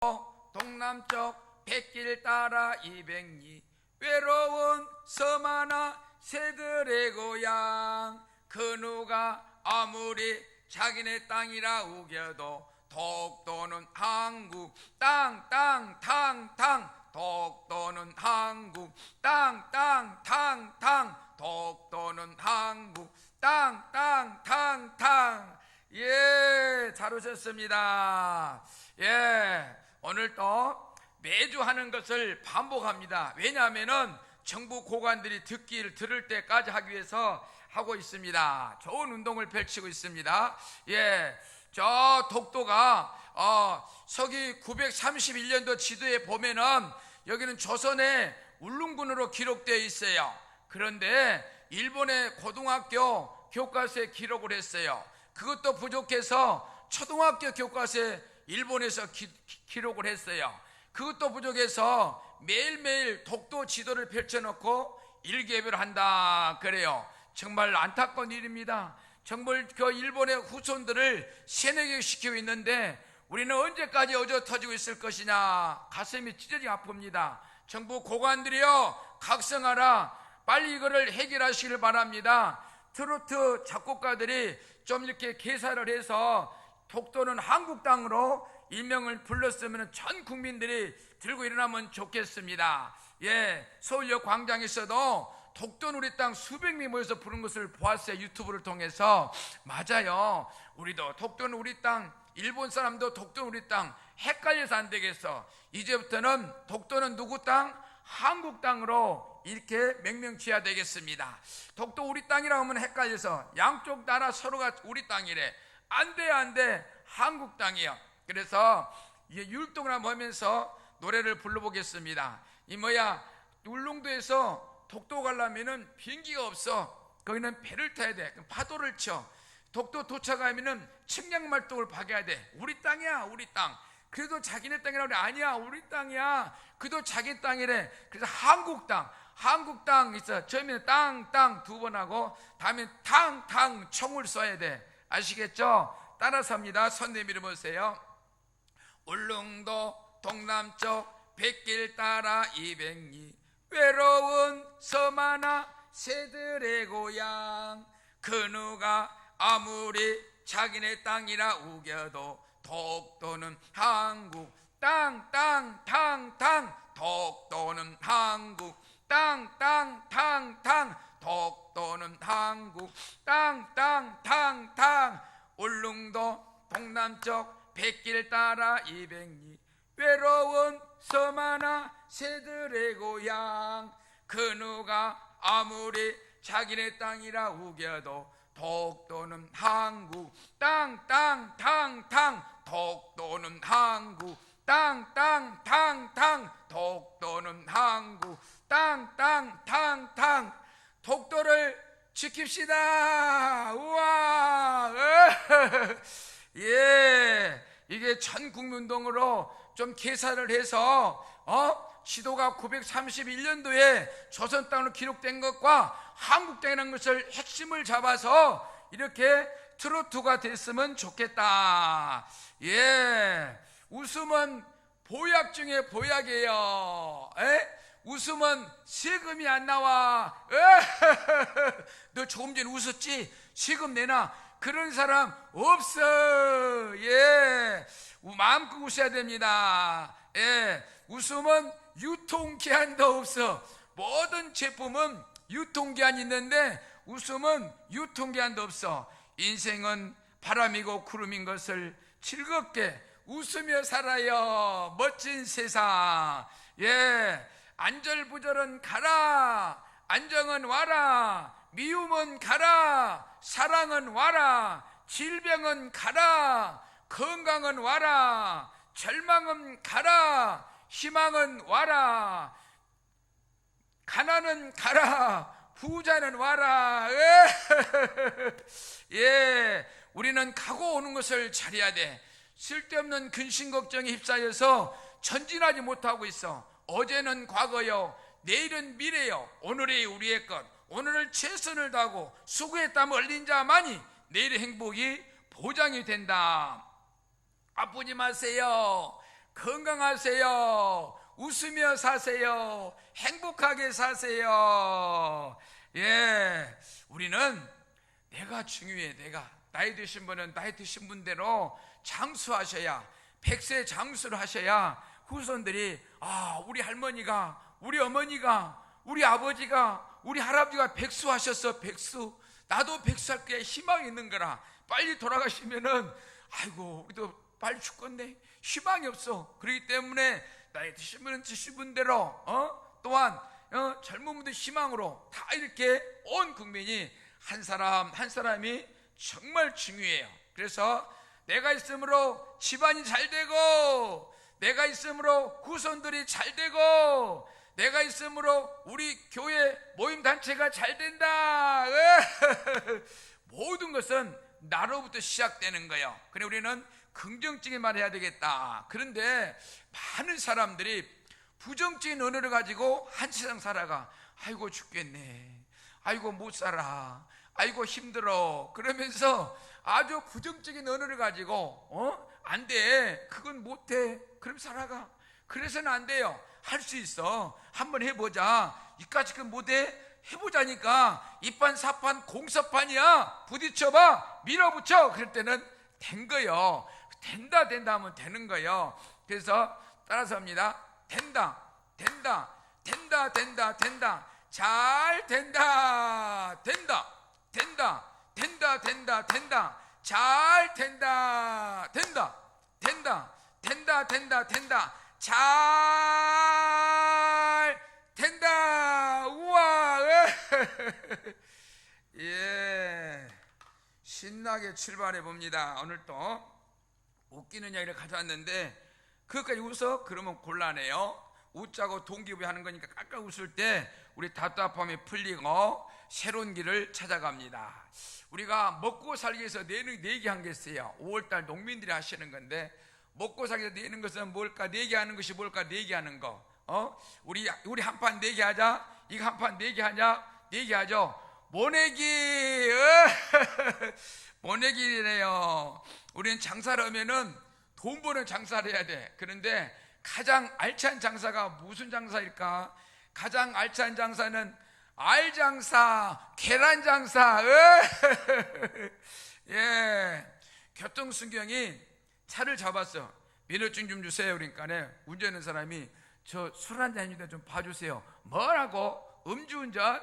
동남쪽 백길 따라 200리 외로운 섬 하나 새들의 고향. 그 누가 아무리 자기네 땅이라 우겨도 독도는 한국 땅 땅 탕 탕. 독도는 한국 땅 땅 탕 탕. 독도는 한국 땅 땅 탕 탕. 예, 잘 오셨습니다. 예, 오늘 또 매주 하는 것을 반복합니다. 왜냐하면은 정부 고관들이 들을 때까지 하기 위해서 하고 있습니다. 좋은 운동을 펼치고 있습니다. 예, 저 독도가 서기 931년도 지도에 보면은 여기는 조선의 울릉군으로 기록되어 있어요. 그런데 일본의 고등학교 교과서에 기록을 했어요. 그것도 부족해서 초등학교 교과서에 일본에서 기록을 했어요. 그것도 부족해서 매일매일 독도 지도를 펼쳐놓고 일개별 한다 그래요. 정말 안타까운 일입니다. 정말 그 일본의 후손들을 세뇌교육 시키고 있는데 우리는 언제까지 어져 터지고 있을 것이냐. 가슴이 찢어지게 아픕니다. 정부 고관들이여 각성하라. 빨리 이거를 해결하시길 바랍니다. 트로트 작곡가들이 좀 이렇게 개사를 해서 독도는 한국 땅으로 일명을 불렀으면 전 국민들이 들고 일어나면 좋겠습니다. 예, 서울역 광장에서도 독도는 우리 땅 수백 명이 모여서 부른 것을 보았어요. 유튜브를 통해서. 맞아요. 우리도 독도는 우리 땅, 일본 사람도 독도는 우리 땅, 헷갈려서 안 되겠어. 이제부터는 독도는 누구 땅? 한국 땅으로 이렇게 명명치야 되겠습니다. 독도 우리 땅이라고 하면 헷갈려서 양쪽 나라 서로가 우리 땅이래. 안 돼, 안 돼. 한국 땅이요. 그래서 이게 율동을 한번 하면서 노래를 불러보겠습니다. 울릉도에서 독도 가려면은 비행기가 없어. 거기는 배를 타야 돼. 파도를 쳐. 독도 도착하면은 측량말뚝을 박아야 돼. 우리 땅이야, 우리 땅. 그래도 자기네 땅이라고 그래. 아니야, 우리 땅이야. 그도 자기 땅이래. 그래서 한국 땅 있어. 처음에는 땅 두 번 하고 다음에 탕 총을 쏴야 돼. 아시겠죠? 따라서 합니다. 손 내밀어 보세요. 울릉도 동남쪽 백길 따라 200리 외로운 섬 하나 새들의 고향. 그 누가 아무리 자기네 땅이라 우겨도 독도는 한국 땅 땅 탕 탕. 독도는 한국 땅 땅 탕 탕. 독도는 한국 땅 땅 탕 탕. 울릉도 동남쪽 백길 따라 200리 외로운 섬 하나 새들의 고향. 그 누가 아무리 자기네 땅이라 우겨도 독도는 한국 땅 땅 탕 탕. 독도는 한국 땅 땅 탕 탕. 독도는 한국 땅 땅 탕 탕. 독도를 지킵시다. 우와. 예, 이게 전국민운동으로 좀 계산을 해서 지도가 931년도에 조선 땅으로 기록된 것과 한국 땅이라는 것을 핵심을 잡아서 이렇게 트로트가 됐으면 좋겠다. 예, 웃음은 보약 중에 보약이에요. 웃으면 세금이 안 나와. 너 조금 전에 웃었지? 세금 내놔. 그런 사람 없어. 예, 마음껏 웃어야 됩니다. 예, 웃으면 유통기한도 없어. 모든 제품은 유통기한이 있는데 웃음은 유통기한도 없어. 인생은 바람이고 구름인 것을 즐겁게 웃으며 살아요. 멋진 세상. 예, 안절부절은 가라. 안정은 와라. 미움은 가라. 사랑은 와라. 질병은 가라. 건강은 와라. 절망은 가라. 희망은 와라. 가난은 가라. 부자는 와라. 예, 우리는 가고 오는 것을 잘해야 돼. 쓸데없는 근심 걱정에 휩싸여서 전진하지 못하고 있어. 어제는 과거요, 내일은 미래요. 오늘이 우리의 것. 오늘을 최선을 다하고 수고에 땀 흘린 자만이 내일의 행복이 보장이 된다. 아프지 마세요. 건강하세요. 웃으며 사세요. 행복하게 사세요. 예, 우리는 내가 중요해. 내가 나이 드신 분은 나이 드신 분대로 장수하셔야, 100세 장수를 하셔야 후손들이 우리 할머니가, 우리 어머니가, 우리 아버지가, 우리 할아버지가 백수하셨어. 백수. 나도 백수할 게 희망이 있는 거라. 빨리 돌아가시면은 아이고 우리도 빨리 죽겠네, 희망이 없어. 그렇기 때문에 나이 드신 분은 드신 분대로 또한 젊은 분들 희망으로 다 이렇게 온 국민이 한 사람 한 사람이 정말 중요해요. 그래서 내가 있으므로 집안이 잘 되고, 내가 있으므로 후손들이 잘 되고, 내가 있으므로 우리 교회 모임 단체가 잘 된다. 모든 것은 나로부터 시작되는 거예요. 그래 우리는 긍정적인 말을 해야 되겠다. 그런데 많은 사람들이 부정적인 언어를 가지고 한 세상 살아가. 아이고 죽겠네, 아이고 못 살아, 아이고 힘들어, 그러면서 아주 부정적인 언어를 가지고 안 돼, 그건 못해, 그럼 살아가. 그래서는 안 돼요. 할 수 있어. 한번 해보자. 이까짓 건 못해? 해보자니까. 이판 사판 공사판이야. 부딪혀봐, 밀어붙여. 그럴 때는 된 거요. 된다 하면 되는 거요. 그래서 따라서 합니다. 된다 잘 된다. 잘 된다. 우와. 예, 신나게 출발해 봅니다. 오늘 또 웃기는 이야기를 가져왔는데, 그것까지 웃어? 그러면 곤란해요. 웃자고 동기부여하는 거니까 깎아 웃을 때 우리 답답함이 풀리고 새로운 길을 찾아갑니다. 우리가 먹고 살기 위해서 내기한 게 있어요. 5월달 농민들이 하시는 건데, 먹고 살기 위해서 내는 것은 뭘까? 내기하는 것이 뭘까? 내기하는 거. 우리 한 판 내기하자. 이거 한 판 내기하자. 내기하죠. 모내기. 모내기래요. 우리는 장사를 하면은 돈 버는 장사를 해야 돼. 그런데 가장 알찬 장사가 무슨 장사일까? 가장 알찬 장사는 알장사, 계란장사. 예, 교통순경이 차를 잡았어. 면허증 좀 주세요. 그러니까 운전하는 사람이 저 술 한잔입니다, 좀 봐주세요. 뭐라고? 음주운전?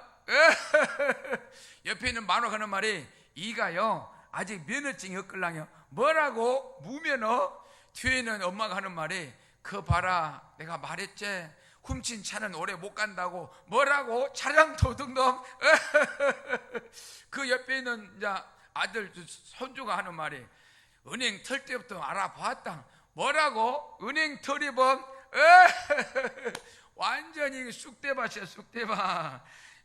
옆에 있는 만화가 하는 말이, 이가요 아직 면허증이 없걸랑요. 뭐라고? 무면허? 뒤에 있는 엄마가 하는 말이, 그거 봐라, 내가 말했지, 훔친 차는 오래 못 간다고. 뭐라고? 차량 도둑놈? 그 옆에 있는 이제 아들 손주가 하는 말이, 은행 털 때부터 알아봤다. 뭐라고? 은행 털이범? 완전히 쑥대밭이야, 쑥대밭.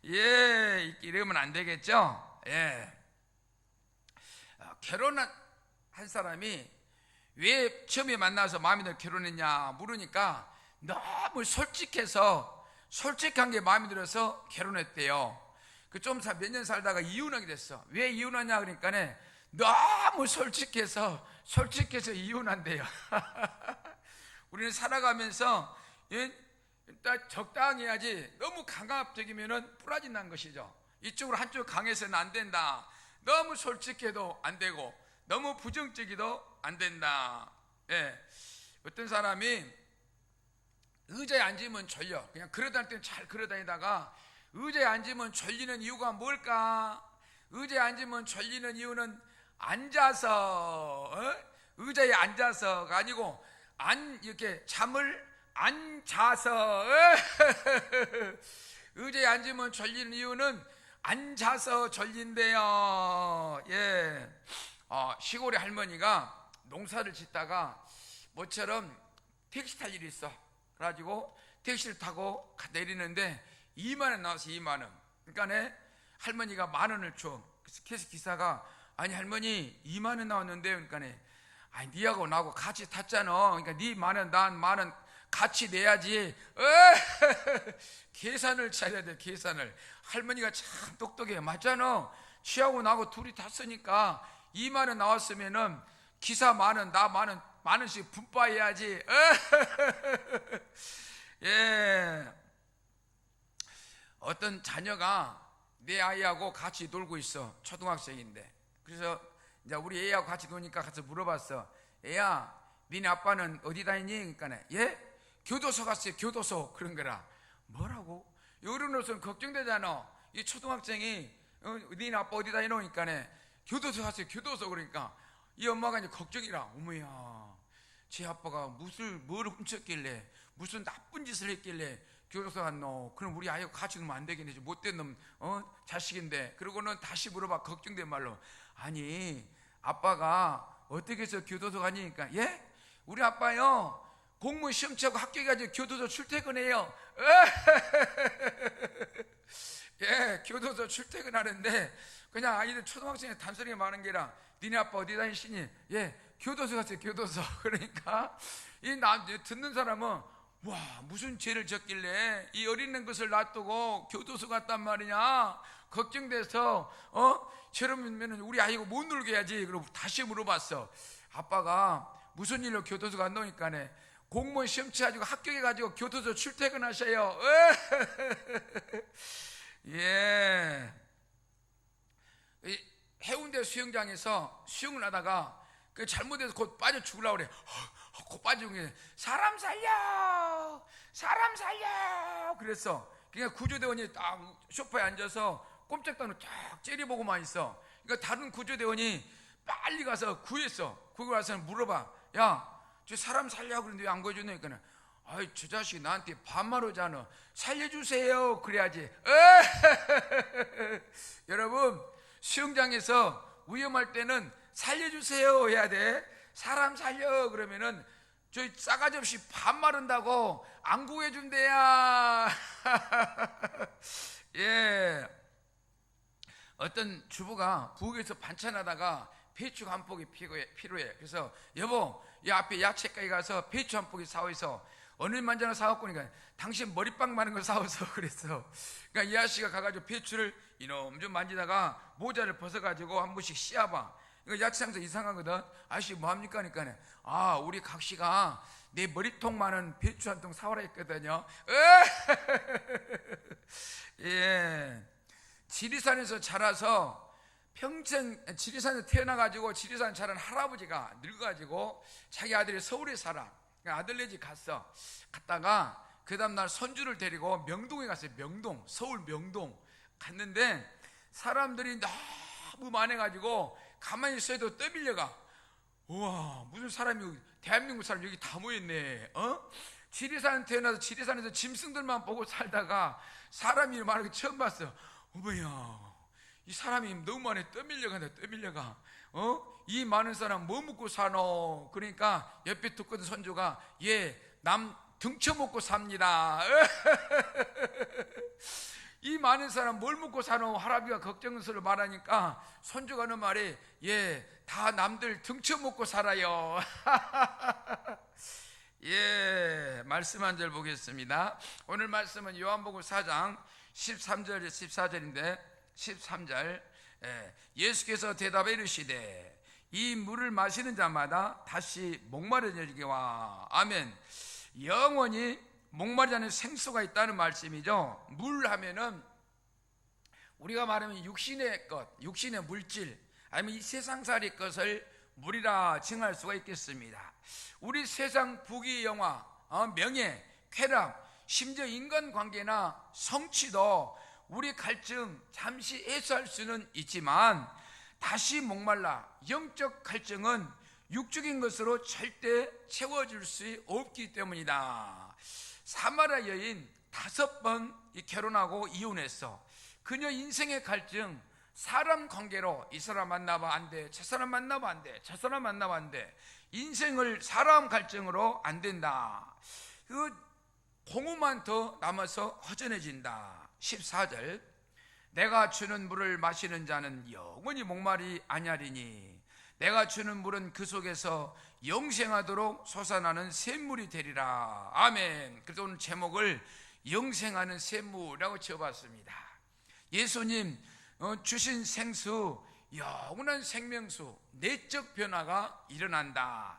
예, 이러면 안 되겠죠? 예. 결혼한 사람이 왜 처음에 만나서 마음에 들어 결혼했냐 물으니까 너무 솔직한 게 마음에 들어서 결혼했대요. 그 좀 몇 년 살다가 이혼하게 됐어. 왜 이혼하냐 그러니까 너무 솔직해서 이혼한대요. 우리는 살아가면서 일단 적당히 해야지, 너무 강압적이면 부라진 난 것이죠. 이쪽으로 한쪽 강해서는 안 된다. 너무 솔직해도 안 되고 너무 부정적이도 안 된다. 예. 어떤 사람이 의자에 앉으면 졸려. 그냥 걸어다닐 때는 잘 걸어다니다가 의자에 앉으면 졸리는 이유가 뭘까? 의자에 앉으면 졸리는 이유는 앉아서, 의자에 앉아서가 아니고 이렇게 잠을 안 자서. 의자에 앉으면 졸리는 이유는 앉아서 졸린대요. 예. 시골의 할머니가 농사를 짓다가 모처럼 택시 탈 일이 있어. 그래가지고 택시를 타고 내리는데 2만 원 나와서 2만 원. 그러니까 할머니가 10,000원을 줘. 그래서 기사가, 아니 할머니 2만 원 나왔는데, 그러니까 아니 니하고 나하고 같이 탔잖아. 그러니까 니 10,000원 난 10,000원 같이 내야지. 계산을 잘해야 돼, 계산을. 할머니가 참 똑똑해. 맞잖아. 취하고 나하고 둘이 탔으니까 2만 원 나왔으면은 기사 10,000원, 나 10,000원 만 원씩 분파해야지. 예. 어떤 자녀가 내 아이하고 같이 놀고 있어. 초등학생인데. 그래서 이제 우리 애하고 같이 노니까 가서 물어봤어. 애야, 니네 아빠는 어디 다니니? 그러니까 예? 교도소 갔어요. 교도소. 그런 거라. 뭐라고? 어른으로서는 걱정되잖아. 이 초등학생이 니네 아빠 어디 다니노? 그러니까 교도소 갔어요. 교도소. 그러니까 이 엄마가 이제 걱정이라. 어머야, 제 아빠가 뭘 훔쳤길래, 무슨 나쁜 짓을 했길래 교도소 갔노? 그럼 우리 아이하고 같이 놀면 안 되겠네. 못된 놈 자식인데. 그러고는 다시 물어봐. 걱정된 말로. 아니, 아빠가 어떻게 해서 교도소 가니까, 예? 우리 아빠요, 공무원 시험 치고 합격해가지고 교도소 출퇴근해요. 예, 교도소 출퇴근하는데 그냥 아이들 초등학생이 단소리가 많은 게라. 니네 아빠 어디 다니시니? 예, 교도소 갔어요. 교도소. 그러니까 이 듣는 사람은 와, 무슨 죄를 졌길래 이 어린 것을 놔두고 교도소 갔단 말이냐 걱정돼서 저러면 우리 아이고 못 놀게 해야지. 그러고 다시 물어봤어. 아빠가 무슨 일로 교도소 갔노니까 공무원 시험 치가지고 합격해가지고 교도소 출퇴근하셔요. 예. 해운대 수영장에서 수영을 하다가 그 잘못해서 곧 빠져 죽으려고 그래. 곧 빠지고 사람 살려, 사람 살려. 그랬어. 그러니까 구조대원이 딱 소파에 앉아서 꼼짝도 딱 째려보고만 있어. 그러니까 다른 구조대원이 빨리 가서 구했어. 거기 와서 물어봐. 야, 저 사람 살려고 그러는데 왜 안 구해주냐? 그러니까 아이, 저 자식이 나한테 반말하잖아. 살려주세요. 그래야지. 여러분, 수영장에서 위험할 때는 살려주세요 해야 돼. 사람 살려 그러면은 저 싸가지 없이 반말한다고 안 구해준대야. 예. 어떤 주부가 부엌에서 반찬하다가 배추 한 포기 필요해. 그래서 여보, 이 앞에 야채가게 가서 배추 한 포기 사오이소. 어느 만져나 사갖고 오니까 당신 머리빵 많은 걸 사오소. 그랬어. 그러니까 이 아저씨가 가가지고 배추를 이놈 좀 만지다가 모자를 벗어가지고 한 번씩 씌워봐. 이거 야채장사 이상하거든. 아저씨 뭐합니까? 그러니까 아, 우리 각시가 내 머리통 많은 배추 한 통 사오라 했거든요. 예. 지리산에서 자라서 평생 지리산에서 태어나가지고 지리산 자란 할아버지가 늙어가지고 자기 아들이 서울에 살아. 아들네 집 갔어. 갔다가 그 다음날 손주를 데리고 명동에 갔어요. 명동, 서울 명동 갔는데 사람들이 너무 많아가지고 가만히 있어도 떠밀려가. 우와, 무슨 사람이, 대한민국 사람 여기 다 모였네. 지리산 태어나서 지리산에서 짐승들만 보고 살다가 사람이 많은 거 처음 봤어. 어머야, 이 사람이 너무 많이 떠밀려간다. 떠밀려가. 이 많은 사람 뭐 먹고 사노? 그러니까 옆에 듣거든 손주가, 예, 남 등쳐먹고 삽니다. 이 많은 사람 뭘 먹고 사노? 할아버지가 걱정스러워 말하니까 손주가 하는 말이, 예, 다 남들 등쳐먹고 살아요. 예, 말씀 한 절 보겠습니다. 오늘 말씀은 요한복음 4장 13절 14절인데 13절, 예수께서 대답해 이르시되 이 물을 마시는 자마다 다시 목마르리니와. 아멘. 영원히 목마르지 않는 생수가 있다는 말씀이죠. 물 하면은 우리가 말하면 육신의 것, 육신의 물질, 아니면 이 세상살이 것을 물이라 칭할 수가 있겠습니다. 우리 세상 부귀영화, 명예, 쾌락, 심지어 인간관계나 성취도 우리 갈증 잠시 해소할 수는 있지만 다시 목말라 영적 갈증은 육적인 것으로 절대 채워줄 수 없기 때문이다. 사마리아 여인 5번 결혼하고 이혼했어. 그녀 인생의 갈증, 사람 관계로 이 사람 만나면 안 돼, 저 사람 만나면 안 돼, 저 사람 만나면 안 돼. 인생을 사람 갈증으로 안 된다. 그 공허만 더 남아서 허전해진다. 14절, 내가 주는 물을 마시는 자는 영원히 목마르지 아니하리니 내가 주는 물은 그 속에서 영생하도록 솟아나는 샘물이 되리라. 아멘. 그래서 오늘 제목을 영생하는 샘물이라고 지어봤습니다. 예수님 주신 생수, 영원한 생명수, 내적 변화가 일어난다.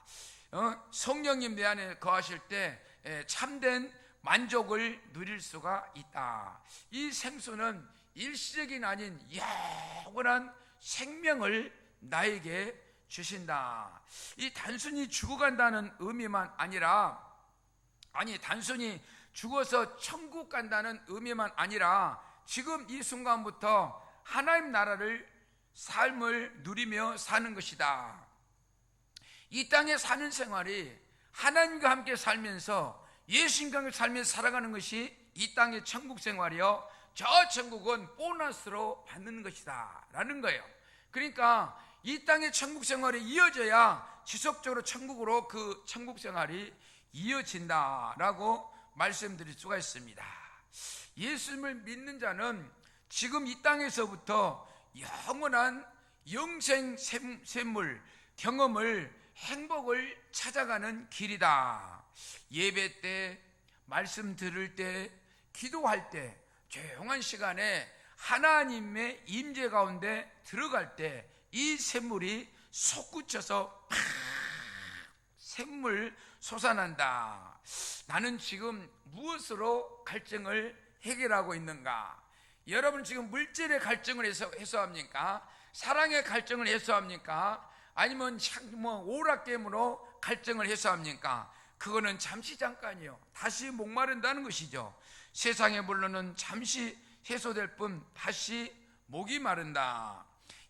성령님 내 안에 거하실 때 참된 만족을 누릴 수가 있다. 이 생수는 일시적인 아닌 영원한 생명을 나에게 주신다. 이 단순히 죽어간다는 의미만 아니라, 단순히 죽어서 천국 간다는 의미만 아니라 지금 이 순간부터 하나님 나라를 삶을 누리며 사는 것이다. 이 땅에 사는 생활이 하나님과 함께 살면서 예수님과 함께 살면서 살아가는 것이 이 땅의 천국 생활이요, 저 천국은 보너스로 받는 것이다 라는 거예요. 그러니까 이 땅의 천국 생활이 이어져야 지속적으로 천국으로 그 천국 생활이 이어진다라고 말씀드릴 수가 있습니다. 예수님을 믿는 자는 지금 이 땅에서부터 영원한 영생 샘물 경험을, 행복을 찾아가는 길이다. 예배 때, 말씀 들을 때, 기도할 때, 조용한 시간에 하나님의 임재 가운데 들어갈 때 이 샘물이 솟구쳐서 팍 샘물 솟아난다. 나는 지금 무엇으로 갈증을 해결하고 있는가? 여러분 지금 물질의 갈증을 해소합니까? 사랑의 갈증을 해소합니까? 아니면 오락게임으로 갈증을 해소합니까? 그거는 잠시 잠깐이요, 다시 목마른다는 것이죠. 세상의 물로는 잠시 해소될 뿐 다시 목이 마른다.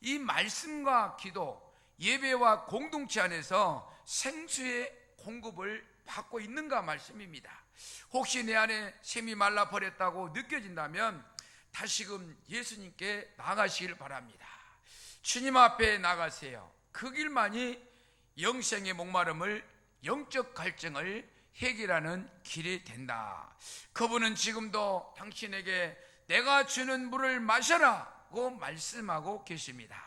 이 말씀과 기도, 예배와 공동체 안에서 생수의 공급을 받고 있는가 말씀입니다. 혹시 내 안에 샘이 말라버렸다고 느껴진다면 다시금 예수님께 나가시길 바랍니다. 주님 앞에 나가세요. 그 길만이 영생의 목마름을, 영적 갈증을 해결하는 길이 된다. 그분은 지금도 당신에게 내가 주는 물을 마셔라 고 말씀하고 계십니다.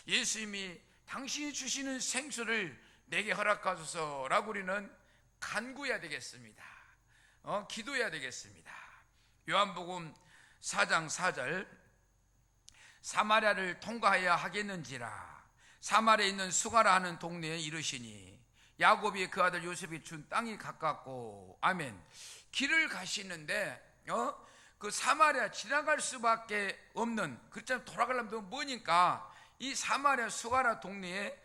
예수님이 당신이 주시는 생수를 내게 허락하소서라고 우리는 간구해야 되겠습니다. 기도해야 되겠습니다. 요한복음 4장 4절, 사마리아를 통과해야 하겠는지라 사마리아에 있는 수가라 하는 동네에 이르시니 야곱이 그 아들 요셉이 준 땅이 가깝고, 아멘. 길을 가시는데 그 사마리아 지나갈 수밖에 없는, 그렇잖아요. 돌아가려면 뭐니까 이 사마리아 수가라 동네에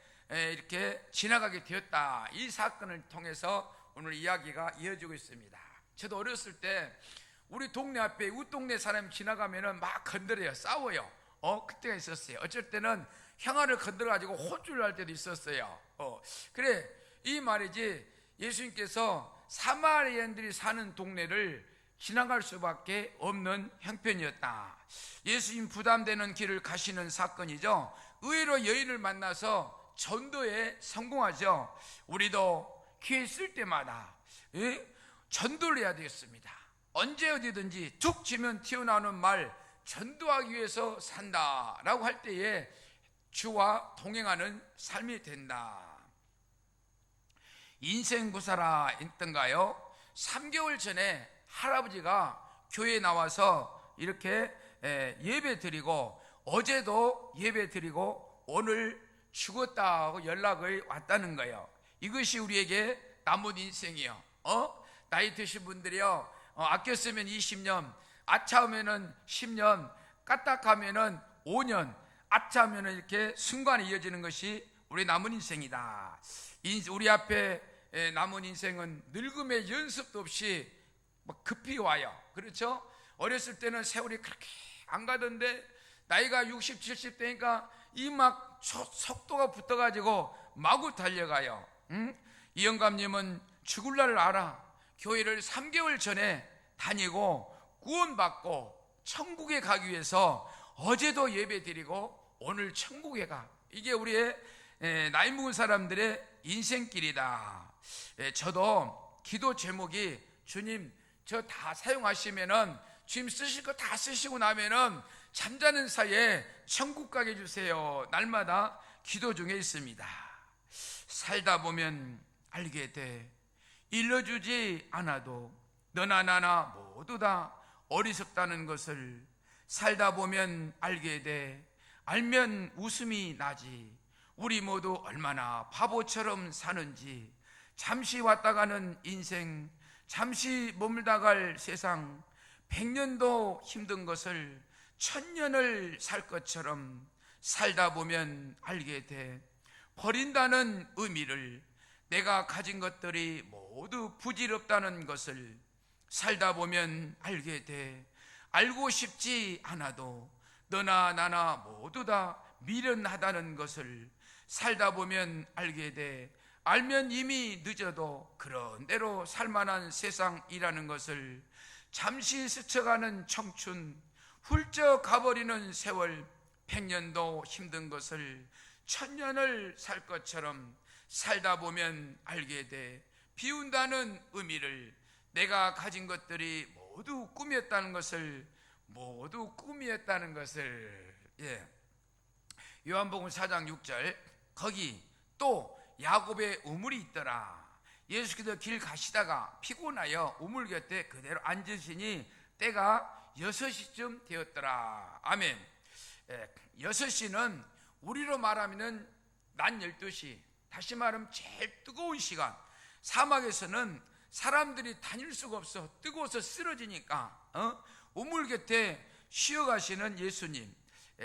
이렇게 지나가게 되었다. 이 사건을 통해서 오늘 이야기가 이어지고 있습니다. 저도 어렸을 때 우리 동네 앞에 웃동네 사람이 지나가면은 막 건드려요, 싸워요. 그때가 있었어요. 어쩔 때는 형아를 건드려가지고 혼쭐 날 때도 있었어요. 그래, 이 말이지, 예수님께서 사마리아인들이 사는 동네를 지나갈 수밖에 없는 형편이었다. 예수님 부담되는 길을 가시는 사건이죠. 의외로 여인을 만나서 전도에 성공하죠. 우리도 기회 있을 때마다 전도를 해야 되겠습니다. 언제 어디든지 툭 치면 튀어나오는 말, 전도하기 위해서 산다라고 할 때에 주와 동행하는 삶이 된다. 인생구사라 했던가요? 3개월 전에 할아버지가 교회에 나와서 이렇게 예배 드리고, 어제도 예배 드리고 오늘 죽었다고 연락이 왔다는 거예요. 이것이 우리에게 남은 인생이요. 나이 드신 분들이요, 아껴 쓰면 20년, 아차하면은 10년, 까딱하면은 5년, 아차하면은 이렇게 순간에 이어지는 것이 우리 남은 인생이다. 우리 앞에 남은 인생은 늙음의 연습도 없이 막 급히 와요. 그렇죠? 어렸을 때는 세월이 그렇게 안 가던데 나이가 60, 70 되니까 이 막 속도가 붙어가지고 마구 달려가요. 이 영감님은 죽을 날을 알아. 교회를 3개월 전에 다니고 구원받고 천국에 가기 위해서 어제도 예배 드리고 오늘 천국에 가. 이게 우리의 나이 먹은 사람들의 인생길이다. 저도 기도 제목이, 주님 저 다 사용하시면은, 주님 쓰실 거 다 쓰시고 나면은 잠자는 사이에 천국 가게 해주세요. 날마다 기도 중에 있습니다. 살다 보면 알게 돼. 일러주지 않아도 너나 나나 모두 다 어리석다는 것을 살다 보면 알게 돼. 알면 웃음이 나지. 우리 모두 얼마나 바보처럼 사는지 잠시 왔다 가는 인생, 잠시 머물다 갈 세상, 100년도 힘든 것을 1000년을 살 것처럼 살다 보면 알게 돼. 버린다는 의미를, 내가 가진 것들이 모두 부질없다는 것을 살다 보면 알게 돼. 알고 싶지 않아도 너나 나나 모두 다 미련하다는 것을 살다 보면 알게 돼. 알면 이미 늦어도 그런 대로 살만한 세상이라는 것을, 잠시 스쳐가는 청춘, 훌쩍 가버리는 세월, 100년도 힘든 것을 1000년을 살 것처럼 살다 보면 알게 돼. 비운다는 의미를, 내가 가진 것들이 모두 꿈이었다는 것을, 모두 꿈이었다는 것을. 요한복음 4장 6절, 거기 또 야곱의 우물이 있더라. 예수께서 길 가시다가 피곤하여 우물 곁에 그대로 앉으시니 때가 6시쯤 되었더라. 아멘. 6시는 우리로 말하면 낮 12시, 다시 말하면 제일 뜨거운 시간. 사막에서는 사람들이 다닐 수가 없어. 뜨거워서 쓰러지니까 우물 곁에 쉬어가시는 예수님.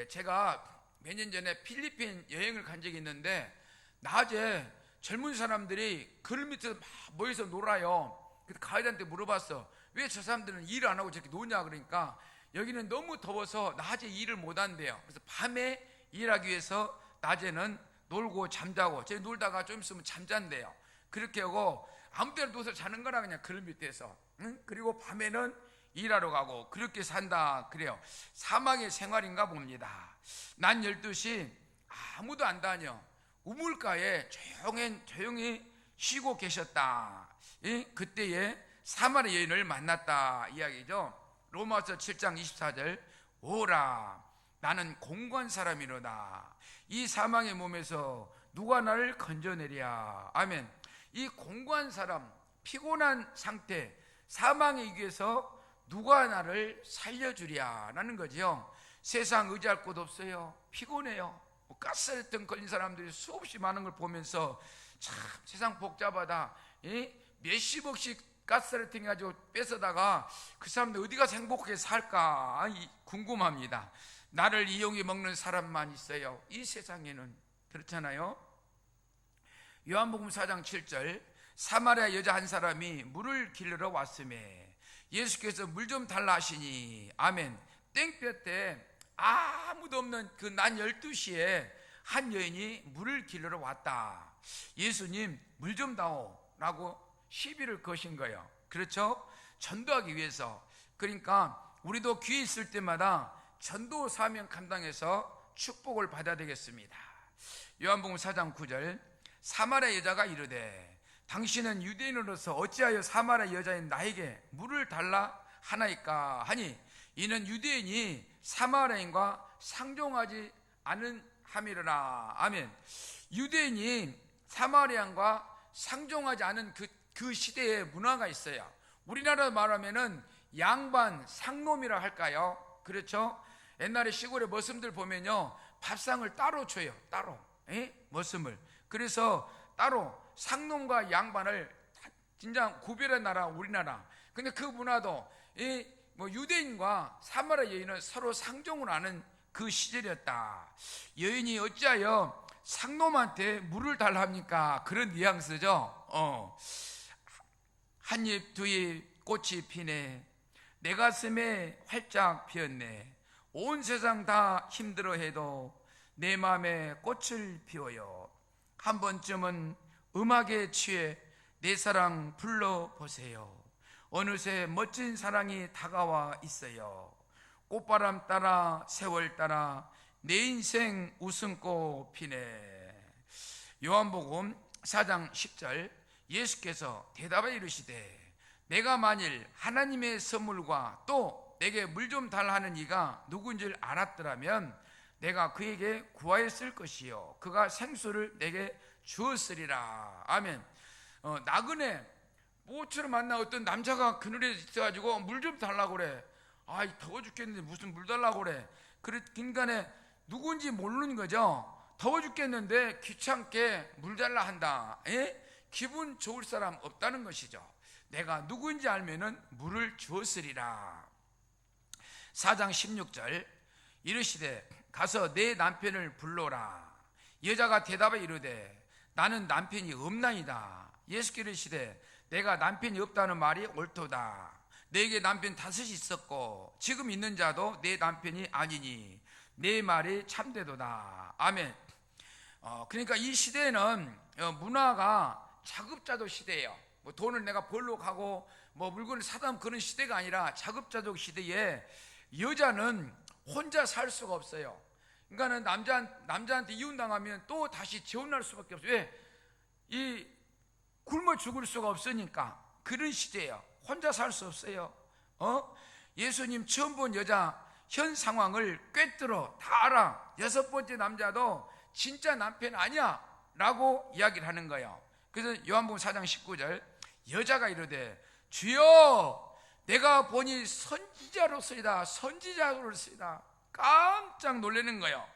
제가 몇 년 전에 필리핀 여행을 간 적이 있는데, 낮에 젊은 사람들이 그늘 밑에서 막 모여서 놀아요. 그래서 가이드한테 물어봤어. 왜 저 사람들은 일을 안 하고 저렇게 노냐. 그러니까 여기는 너무 더워서 낮에 일을 못 한대요. 그래서 밤에 일하기 위해서 낮에는 놀고 잠자고, 저희 놀다가 좀 있으면 잠잔대요. 그렇게 하고 아무 때나 누워서 자는 거라, 그냥 그늘 밑에서. 그리고 밤에는 일하러 가고 그렇게 산다 그래요. 사막의 생활인가 봅니다. 낮 12시 아무도 안 다녀. 우물가에 조용히 쉬고 계셨다. 그때에 사마리 여인을 만났다 이야기죠. 로마서 7장 24절, 오라 나는 공고한 사람이로다. 이 사망의 몸에서 누가 나를 건져내랴. 아멘. 이 공고한 사람, 피곤한 상태, 사망의 위기에서 누가 나를 살려주랴 라는 거죠. 세상 의지할 곳 없어요. 피곤해요. 가스레통 걸린 사람들이 수없이 많은 걸 보면서 참 세상 복잡하다. 몇십억씩 가스레팅 해가지고 뺏어다가 그 사람들 어디 가서 행복하게 살까 궁금합니다. 나를 이용해 먹는 사람만 있어요, 이 세상에는. 그렇잖아요. 요한복음 4장 7절, 사마리아 여자 한 사람이 물을 길르러 왔음에 예수께서 물 좀 달라 하시니, 아멘. 땡볕에 아무도 없는 그 낮 12시에 한 여인이 물을 길르러 왔다. 예수님 물 좀 다오 라고 시비를 거신 거예요. 그렇죠? 전도하기 위해서. 그러니까 우리도 기회 있을 때마다 전도 사명 감당해서 축복을 받아야 되겠습니다. 요한복음 4장 9절, 사마리아 여자가 이르되 당신은 유대인으로서 어찌하여 사마리아 여자인 나에게 물을 달라 하나이까 하니, 이는 유대인이 사마리아인과 상종하지 않은 함이로라. 아멘. 유대인이 사마리아인과 상종하지 않은 그 시대의 문화가 있어요. 우리나라 말하면은 양반 상놈이라 할까요? 그렇죠? 옛날에 시골의 머슴들 보면요, 밥상을 따로 줘요. 따로 머슴을. 그래서 따로 상놈과 양반을 진짜 구별한 나라 우리나라. 근데 그 문화도 유대인과 사마리아 여인은 서로 상종을 하는 그 시절이었다. 여인이 어찌하여 상놈한테 물을 달라 합니까? 그런 뉘앙스죠. 한 입 두 입 꽃이 피네, 내 가슴에 활짝 피었네, 온 세상 다 힘들어해도 내 마음에 꽃을 피워요. 한 번쯤은 음악에 취해 내 사랑 불러보세요. 어느새 멋진 사랑이 다가와 있어요. 꽃바람 따라 세월 따라 내 인생 웃음꽃 피네. 요한복음 4장 10절, 예수께서 대답하여 이르시되 내가 만일 하나님의 선물과 또 내게 물 좀 달라 하는 이가 누군지를 알았더라면 내가 그에게 구하였을 것이요 그가 생수를 내게 주었으리라. 아멘. 나그네 모처럼 만나 어떤 남자가 그늘에 있어가지고 물 좀 달라고 그래. 아이 더워 죽겠는데 무슨 물 달라고 그래. 그러니까 누군지 모르는 거죠. 더워 죽겠는데 귀찮게 물 달라 한다. 기분 좋을 사람 없다는 것이죠. 내가 누구인지 알면은 물을 주었으리라. 4장 16절 이르시되 가서 내 남편을 불러라. 여자가 대답하여 이르되 나는 남편이 없나이다. 예수께서 이르시되 내가 남편이 없다는 말이 옳도다. 내게 남편 5이 있었고 지금 있는 자도 내 남편이 아니니 내 말이 참되도다. 아멘. 그러니까 이 시대에는 문화가 자급자족 시대예요. 뭐 돈을 내가 벌러 가고 뭐 물건을 사다 하면 그런 시대가 아니라 자급자족 시대에 여자는 혼자 살 수가 없어요. 그러니까는 남자한테 이혼당하면 또 다시 재혼할 수밖에 없어요. 왜? 이 굶어 죽을 수가 없으니까. 그런 시대예요. 혼자 살 수 없어요. 예수님 처음 본 여자 현 상황을 꿰뚫어 다 알아. 6번째 남자도 진짜 남편 아니야 라고 이야기를 하는 거예요. 그래서 요한복음 4장 19절 여자가 이르되 주여 내가 보니 선지자로서이다. 선지자로서이다. 깜짝 놀라는 거예요.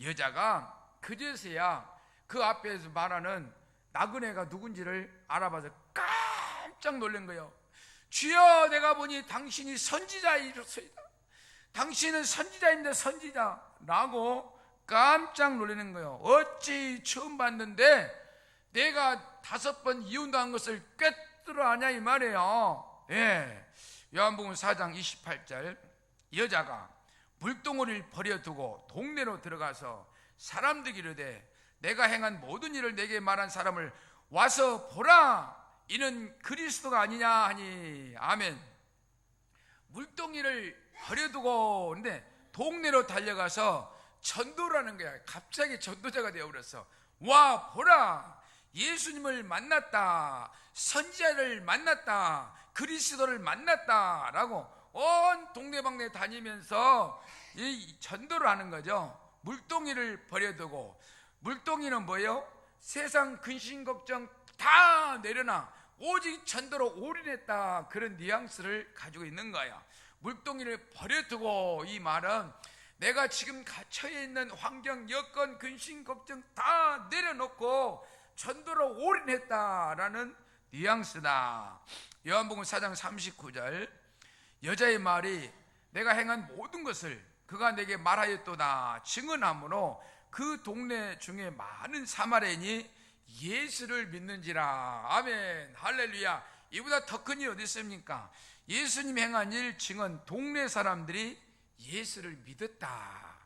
여자가 그제서야 그 앞에서 말하는 나그네가 누군지를 알아봐서 깜짝 놀란 거예요. 주여 내가 보니 당신이 선지자이로소이다. 당신은 선지자인데 선지자라고 깜짝 놀라는 거예요. 어찌 처음 봤는데 내가 5번 이혼당한 것을 꿰뚫어 아냐 이 말이에요. 예. 요한복음 4장 28절 여자가 물동어리를 버려두고 동네로 들어가서 사람들이 이르되 내가 행한 모든 일을 내게 말한 사람을 와서 보라. 이는 그리스도가 아니냐 하니. 아멘. 물동이를 버려두고 근데 동네로 달려가서 전도라는 거야. 갑자기 전도자가 되어버렸어. 와 보라 예수님을 만났다. 선지자를 만났다. 그리스도를 만났다 라고 온 동네방네 다니면서 이 전도를 하는 거죠. 물동이를 버려두고. 물동이는 뭐예요? 세상 근심 걱정 다 내려놔 오직 전도로 올인했다. 그런 뉘앙스를 가지고 있는 거야. 물동이를 버려두고 이 말은 내가 지금 갇혀 있는 환경, 여건, 근심, 걱정 다 내려놓고 전도로 올인했다라는 뉘앙스다. 요한복음 4장 39절 여자의 말이 내가 행한 모든 것을 그가 내게 말하였도다 증언함으로 그 동네 중에 많은 사마리아인이 예수를 믿는지라. 아멘. 할렐루야. 이보다 더 큰 일이 어디 있습니까? 예수님 행한 일 증언 동네 사람들이 예수를 믿었다.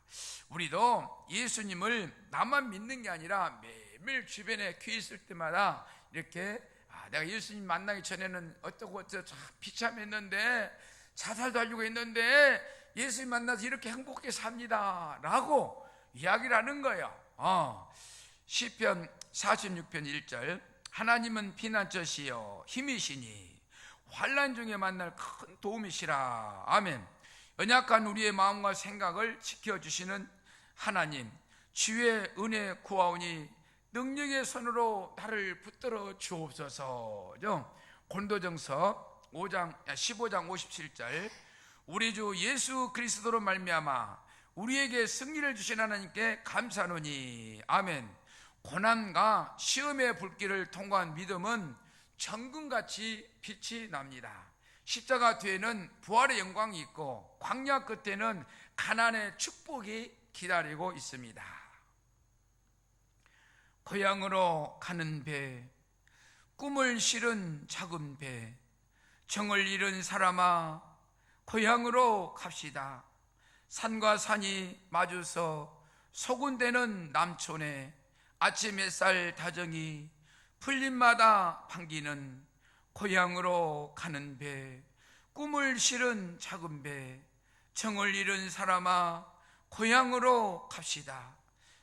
우리도 예수님을 나만 믿는 게 아니라 매일 주변에 귀 있을 때마다 이렇게 내가 예수님 만나기 전에는 어쩌고 참 비참했는데 자살도 하려고 했는데 예수님 만나서 이렇게 행복하게 삽니다 라고 이야기를 하는 거예요. 시편 46편 1절 하나님은 피난처시여 힘이시니 환난 중에 만날 큰 도움이시라. 아멘. 연약한 우리의 마음과 생각을 지켜주시는 하나님 주의 은혜 구하오니 능력의 손으로 나를 붙들어 주옵소서. 고린도전서 15장 57절 우리 주 예수 그리스도로 말미암아 우리에게 승리를 주신 하나님께 감사하노니. 아멘. 고난과 시험의 불길을 통과한 믿음은 정금같이 빛이 납니다. 십자가 뒤에는 부활의 영광이 있고 광야 끝에는 가난의 축복이 기다리고 있습니다. 고향으로 가는 배, 꿈을 실은 작은 배, 정을 잃은 사람아 고향으로 갑시다. 산과 산이 마주서 소군대는 남촌에 아침 햇살 다정이 풀잎마다 반기는 고향으로 가는 배, 꿈을 실은 작은 배, 정을 잃은 사람아 고향으로 갑시다.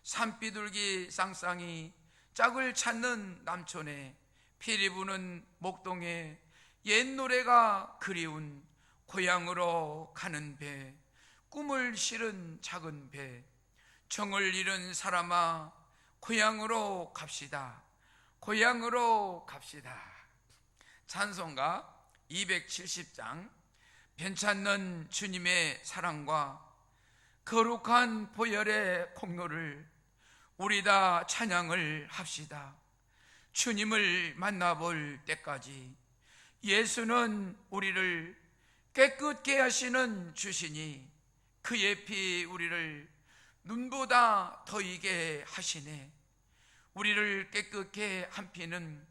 산비둘기 쌍쌍이 짝을 찾는 남촌에 피리 부는 목동에 옛 노래가 그리운 고향으로 가는 배, 꿈을 실은 작은 배, 정을 잃은 사람아 고향으로 갑시다. 고향으로 갑시다. 찬송가 270장 변찮는 주님의 사랑과 거룩한 보혈의 공로를 우리 다 찬양을 합시다. 주님을 만나볼 때까지 예수는 우리를 깨끗게 하시는 주시니 그의 피 우리를 눈보다 더이게 하시네. 우리를 깨끗게 한 피는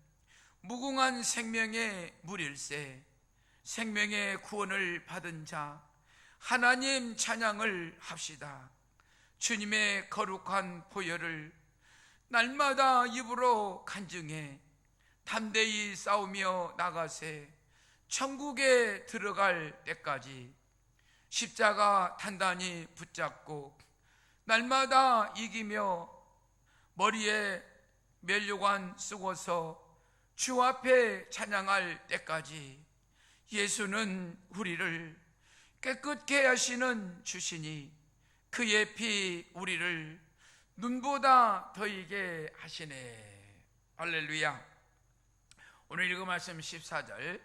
무궁한 생명의 물일세. 생명의 구원을 받은 자 하나님 찬양을 합시다. 주님의 거룩한 보혈을 날마다 입으로 간증해 담대히 싸우며 나가세. 천국에 들어갈 때까지 십자가 단단히 붙잡고 날마다 이기며 머리에 면류관 쓰고서 주 앞에 찬양할 때까지 예수는 우리를 깨끗게 하시는 주시니 그의 피 우리를 눈보다 더이게 하시네. 할렐루야. 오늘 읽은 말씀 14절.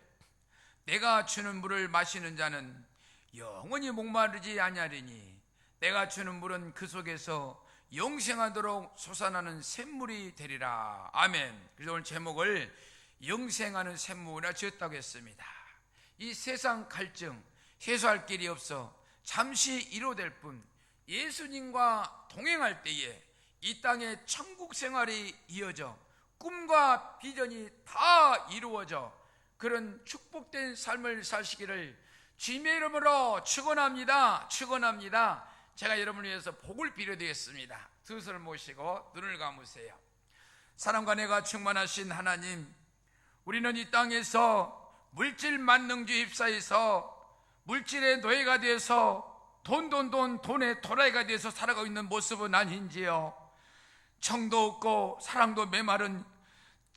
내가 주는 물을 마시는 자는 영원히 목마르지 아니하리니 내가 주는 물은 그 속에서 영생하도록 솟아나는 샘물이 되리라. 아멘. 그래서 오늘 제목을 영생하는 샘물이라 지었다고 했습니다. 이 세상 갈증 해소할 길이 없어 잠시 이루어질 뿐 예수님과 동행할 때에 이 땅에 천국 생활이 이어져 꿈과 비전이 다 이루어져 그런 축복된 삶을 사시기를 주님의 이름으로 축원합니다. 축원합니다. 제가 여러분을 위해서 복을 빌어드리겠습니다. 두 손을 모시고 눈을 감으세요. 사랑과 내가 충만하신 하나님, 우리는 이 땅에서 물질 만능주의 휩싸여서 물질의 노예가 돼서 돈의 도라이가 돼서 살아가고 있는 모습은 아닌지요. 정도 없고 사랑도 메마른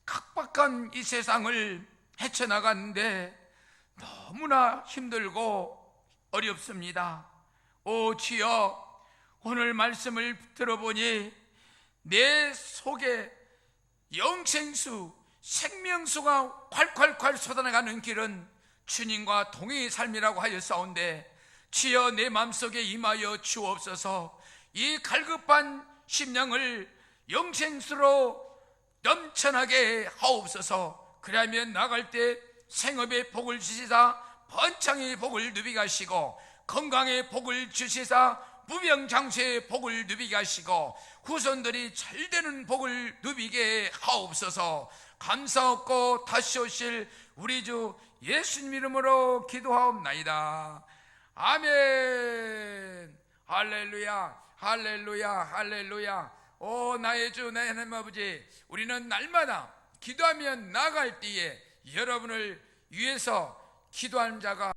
각박한 이 세상을 헤쳐나가는데 너무나 힘들고 어렵습니다. 오 주여, 오늘 말씀을 들어보니 내 속에 영생수, 생명수가 콸콸콸 쏟아나가는 길은 주님과 동행의 삶이라고 하였사온데 주여 내 마음속에 임하여 주옵소서. 이 갈급한 심령을 영생수로 넘쳐나게 하옵소서. 그러면 나갈 때 생업의 복을 주시사 번창의 복을 누비게 하시고 건강의 복을 주시사 무병장수의 복을 누비게 하시고 후손들이 잘되는 복을 누비게 하옵소서. 감사없고 다시 오실 우리 주 예수님 이름으로 기도하옵나이다. 아멘. 할렐루야, 할렐루야, 할렐루야. 오 나의 주, 나의 하나님 아버지, 우리는 날마다 기도하며 나갈 때에 여러분을 위해서 기도하는 자가